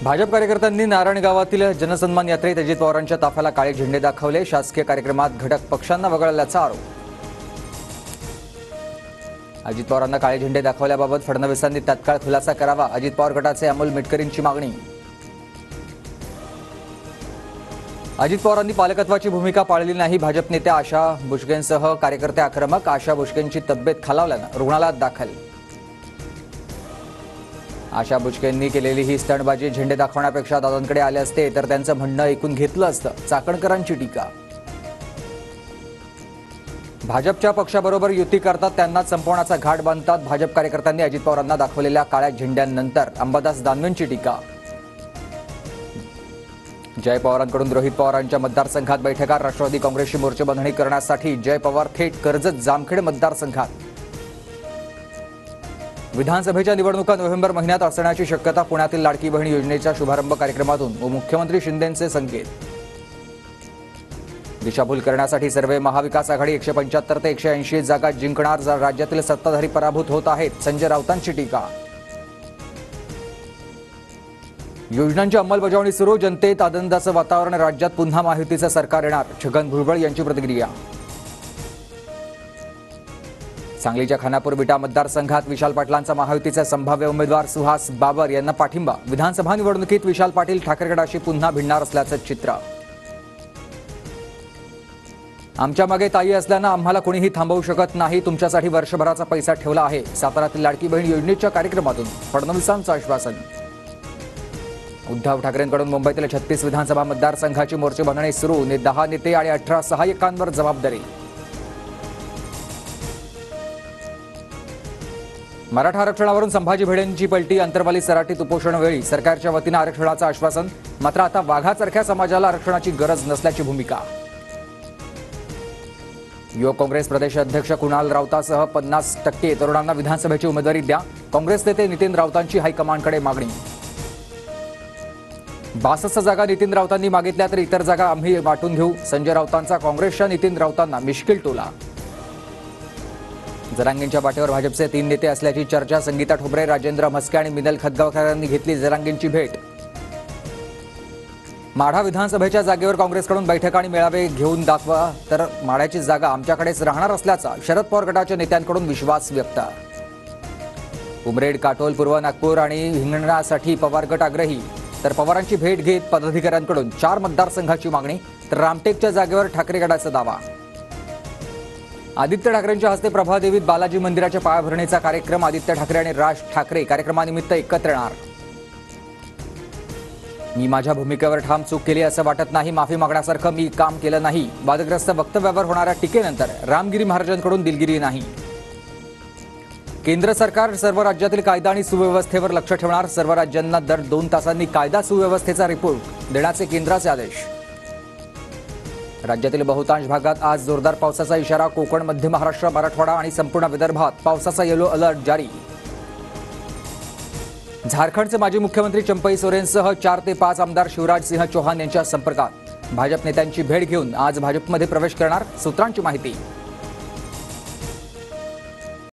भाजप कार्यकर्त्यांनी नारायणगावातील जनसन्मान यात्रेत अजित पवारांच्या ताफ्याला काळे झेंडे दाखवले। शासकीय कार्यक्रमात घटक पक्षांना वगळल्याचा आरोप। अजित पवारांना काळे झेंडे दाखवल्याबाबत फडणवीसांनी तत्काळ खुलासा करावा, अजित पवार गटाचे अमोल मिटकरींची मागणी। अजित पवारांनी पालकत्वाची भूमिका पाळली नाही, भाजप नेत्या आशा बुचकेंसह कार्यकर्ते आक्रमक। आशा बुचकेंची तब्येत खालावल्यानं रुग्णालयात दाखल। आशा बुचकेंनी केलेली ही स्टंटबाजी झेंडे दाखवण्यापेक्षा दादांकडे आले असते तर त्यांचं म्हणणं ऐकून घेतलं असतं, चाकणकरांची टीका। भाजपच्या पक्षाबरोबर युती करतात त्यांना संपवण्याचा घाट बांधतात भाजप कार्यकर्त्यांनी अजित पवारांना दाखवलेल्या काळ्या झेंड्यांनंतर अंबादास दानवेंची टीका। जय पवारांकडून रोहित पवारांच्या मतदारसंघात बैठका, राष्ट्रवादी काँग्रेसची मोर्चेबांधणी करण्यासाठी जय पवार थेट कर्जत जामखेड मतदारसंघात। विधानसभेच्या निवडणुका नोव्हेंबर महिन्यात असण्याची शक्यता, पुण्यातील लाडकी बहीण योजनेच्या शुभारंभ कार्यक्रमातून मुख्यमंत्री शिंदेंचे संकेत। दिशाभूल करण्यासाठी सर्वे महाविकास आघाडी 175 ते 180 जागा जिंकणार, राज्यातील सत्ताधारी पराभूत होत आहेत, संजय राऊतांची टीका। योजनांची अंमलबजावणी सुरू, जनतेत आनंदाचं वातावरण, राज्यात पुन्हा महायुतीचं सरकार येणार, छगन भुजबळ यांची प्रतिक्रिया। सांगलीच्या खानापूर विटा मतदारसंघात विशाल पाटलांचा महायुतीचे संभाव्य उमेदवार सुहास बाबर यांना पाठिंबा, विधानसभा निवडणुकीत विशाल पाटील ठाकरे गटाशी पुन्हा भिडणार असल्याचं चित्र। आमच्या मागे ताई असल्यानं आम्हाला कोणीही थांबवू शकत नाही, तुमच्यासाठी वर्षभराचा पैसा ठेवला आहे, साताऱ्यातील लाडकी बहीण योजनेच्या कार्यक्रमातून फडणवीसांचं आश्वासन। उद्धव ठाकरेंकडून मुंबईतील 36 विधानसभा मतदारसंघाची मोर्चेबांधणी सुरू, 10 नेते आणि 18 सहाय्यकांवर जबाबदारी। मराठा आरक्षणावरून संभाजी भिडेंची पलटी, अंतरवाली सराटीत उपोषणवेळी सरकारच्या वतीनं आरक्षणाचं आश्वासन, मात्र आता वाघासारख्या समाजाला आरक्षणाची गरज नसल्याची भूमिका। युवक काँग्रेस प्रदेश अध्यक्ष कुणाल राऊतासह 50% तरुणांना विधानसभेची उमेदवारी द्या, काँग्रेस नेते नितीन राऊतांची हायकमांडकडे मागणी। 62 जागा नितीन राऊतांनी मागितल्या तर इतर जागा आम्ही वाटून घेऊ, संजय राऊतांचा काँग्रेसच्या नितीन राऊतांना मिश्किल टोला। जरांगेंच्या बाटेवर भाजपचे 3 नेते असल्याची चर्चा, संगीता ठोबरे, राजेंद्र म्हस्के आणि मिनल खतगावकर यांनी घेतली जरांगेंची भेट। माढा विधानसभेच्या जागेवर काँग्रेसकडून बैठक आणि मेळावे घेऊन दाखवा, तर माढ्याची जागा आमच्याकडेच राहणार असल्याचा शरद पवार गटाच्या नेत्यांकडून विश्वास व्यक्त। उमरेड, काटोल, पूर्व नागपूर आणि हिंगण्यासाठी पवार गट आग्रही, तर पवारांची भेट घेत पदाधिकाऱ्यांकडून 4 मतदारसंघाची मागणी, तर रामटेकच्या जागेवर ठाकरे गटाचा दावा। आदित्य ठाकरेंच्या हस्ते प्रभादेवीत बालाजी मंदिराच्या पायाभरणीचा कार्यक्रम, आदित्य ठाकरे आणि राज ठाकरे कार्यक्रमानिमित्त एकत्र येणार। मी माझ्या भूमिकेवर ठाम चूक केली असं वाटत नाही, माफी मागण्यासारखं मी काम केलं नाही, वादग्रस्त वक्तव्यावर होणाऱ्या टीकेनंतर रामगिरी महाराजांकडून दिलगिरी नाही। केंद्र सरकार सर्व राज्यातील कायदा आणि सुव्यवस्थेवर लक्ष ठेवणार, सर्व राज्यांना दर 2 तासांनी कायदा सुव्यवस्थेचा रिपोर्ट देण्याचे केंद्राचे आदेश। राज्यातील बहुतांश भागात आज जोरदार पावसाचा इशारा, कोकण, मध्य महाराष्ट्र, मराठवाडा आणि संपूर्ण विदर्भात पावसाचा येलो अलर्ट जारी। झारखंडचे माजी मुख्यमंत्री चंपई सोरेनसह 4 ते 5 आमदार शिवराज सिंह चौहान यांच्या संपर्कात, भाजप नेत्यांची भेट घेऊन आज भाजपमध्ये प्रवेश करणार, सूत्रांची माहिती।